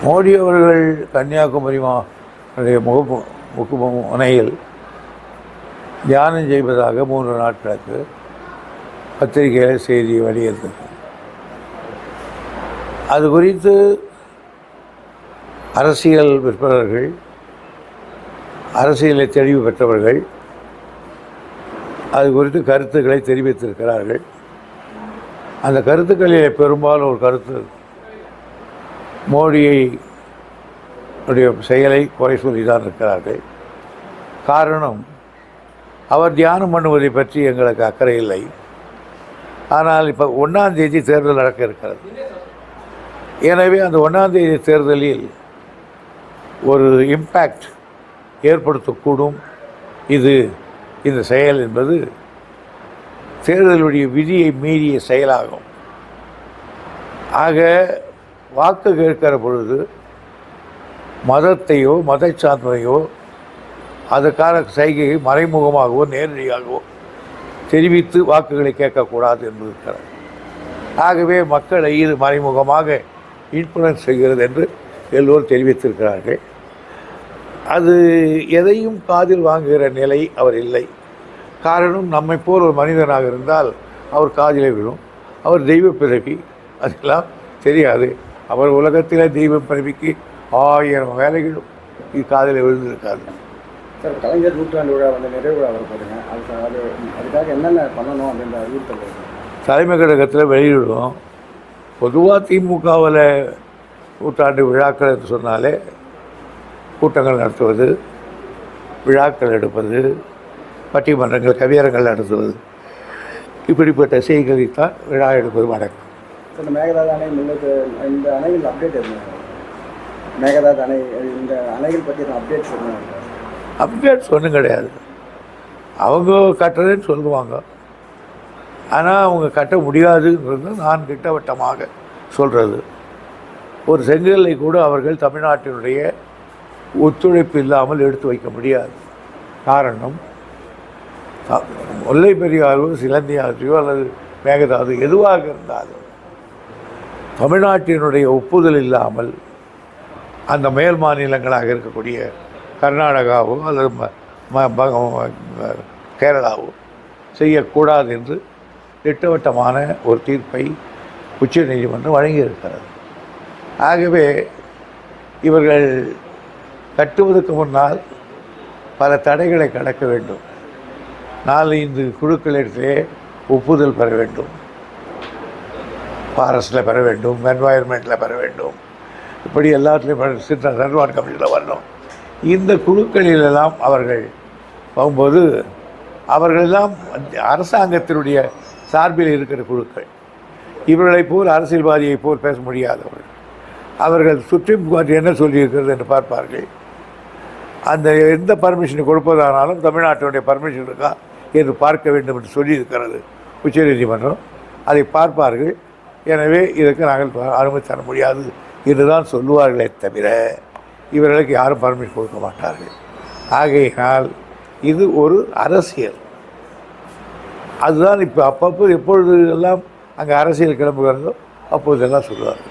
மோடி அவர்கள் கன்னியாகுமரி முனையில் தியானம் செய்வதாக 3 நாட்களுக்கு பத்திரிகையில் செய்தி வெளியிட்டது. அது குறித்து அரசியல் விற்பனர்கள், அரசியலை தெளிவு பெற்றவர்கள் அது குறித்து கருத்துக்களை தெரிவித்திருக்கிறார்கள். அந்த கருத்துக்களிலே பெரும்பாலும் ஒரு கருத்து மோடியை செயலை குறை சொல்லி தான் இருக்கிறார்கள். காரணம், அவர் தியானம் பண்ணுவதை பற்றி எங்களுக்கு அக்கறை இல்லை. ஆனால் இப்போ 1ஆம் தேதி தேர்தல் நடக்க இருக்கிறது. எனவே அந்த 1ஆம் தேதி தேர்தலில் ஒரு இம்பேக்ட் ஏற்படுத்தக்கூடும் இந்த செயல் என்பது தேர்தலுடைய விதியை மீறிய செயலாகும். ஆக வாக்கு கேட்கிற பொழுது மதத்தையோ மத சார்ந்தையோ அதற்கான சைகையை மறைமுகமாகவோ நேரடியாகவோ தெரிவித்து வாக்குகளை கேட்கக்கூடாது என்பது. ஆகவே மக்களை இது மறைமுகமாக இன்ஃப்ளூயன்ஸ் செய்கிறது என்று எல்லோரும் தெரிவித்திருக்கிறார்கள். அது எதையும் காதில் வாங்குகிற நிலை அவர் இல்லை. காரணம், நம்மை போல் ஒரு மனிதனாக இருந்தால் அவர் காதிலே விழும். அவர் தெய்வ பிறவி, அதெல்லாம் தெரியாது. அவர் உலகத்தில் தெய்வ பிறவிக்கு 1000 வேலைகளும் இது காதில் விழுந்திருக்காது. சார், கலைஞர் நூற்றாண்டு விழா நிறைவு விழா வரப்போதுங்க. அதுக்காக என்னென்ன பண்ணணும் அப்படின்ற அறிவுறுத்தல் தலைமை கழகத்தில் வெளியிடுவோம். பொதுவாக திமுகவில் நூற்றாண்டு விழாக்கள் என்று சொன்னாலே கூட்டங்கள் நடத்துவது, விழாக்கள் எடுப்பது, பட்டிமன்றங்கள், கவியரங்கள் நடத்துவது, இப்படிப்பட்ட செய்திகளைத்தான் விழா எடுப்பது வழக்கம். இந்த மேகதாது அணை முன்னேற்ற இந்த அணைகள் அப்டேட் இருந்தாங்க. மேகதாது அணை இந்த அணைகள் பற்றி அப்டேட்ஸ் இருந்தாங்க. அப்டேட்ஸ் ஒன்றும் கிடையாது. அவங்க கட்டுறதுன்னு சொல்லுவாங்க. ஆனால் அவங்க கட்ட முடியாதுங்கிறது நான் திட்டவட்டமாக சொல்கிறது. ஒரு செங்கல்லை கூட அவர்கள் தமிழ்நாட்டினுடைய ஒத்துழைப்பு இல்லாமல் எடுத்து வைக்க முடியாது. காரணம், முல்லை பெரியாறோ சிலந்தி ஆற்றையோ அல்லது மேகதாது எதுவாக இருந்தாலும் தமிழ்நாட்டினுடைய ஒப்புதல் இல்லாமல் அந்த மேல் மாநிலங்களாக இருக்கக்கூடிய கர்நாடகாவோ அல்லது கேரளாவோ செய்யக்கூடாது என்று திட்டவட்டமான ஒரு தீர்ப்பை உச்சநீதிமன்றம் வழங்கியிருக்கிறது. ஆகவே இவர்கள் கட்டுவதற்கு முன்னால் பல தடைகளை கடக்க வேண்டும். 4-5 குழுக்களிடத்திலே ஒப்புதல் பெற வேண்டும், ஃபாரஸ்ட்டில் பெற வேண்டும், என்வாயர்மெண்ட்டில் பெற வேண்டும், இப்படி எல்லாத்துலேயும் சர்வான் கமிஷனில் வரணும். இந்த குழுக்களிலெல்லாம் அவர்கள் போகும்போது அவர்களெல்லாம் அரசாங்கத்தினுடைய சார்பில் இருக்கிற குழுக்கள். இவர்களைப் போல் அரசியல்வாதியை போல் பேச முடியாதவர்கள். அவர்கள் சுப்ரீம் கோர்ட் என்ன சொல்லியிருக்கிறது என்று பார்ப்பார்கள். அந்த எந்த பர்மிஷனை கொடுப்பதானாலும் தமிழ்நாட்டினுடைய பர்மிஷன் இருக்கா என்று பார்க்க வேண்டும் என்று சொல்லியிருக்கிறது உச்சநீதிமன்றம். அதை பார்ப்பார்கள். எனவே இதற்கு நாங்கள் அனுமதி தர முடியாது என்று தான் சொல்லுவார்களே தவிர இவர்களுக்கு யாரும் பர்மிஷன் கொடுக்க மாட்டார்கள். ஆகையினால் இது ஒரு அரசியல். அதுதான் இப்போ அப்பப்போ எப்பொழுது எல்லாம் அங்கே அரசியல் கிளம்புகிறதோ அப்போதெல்லாம் சொல்லுவார்கள்.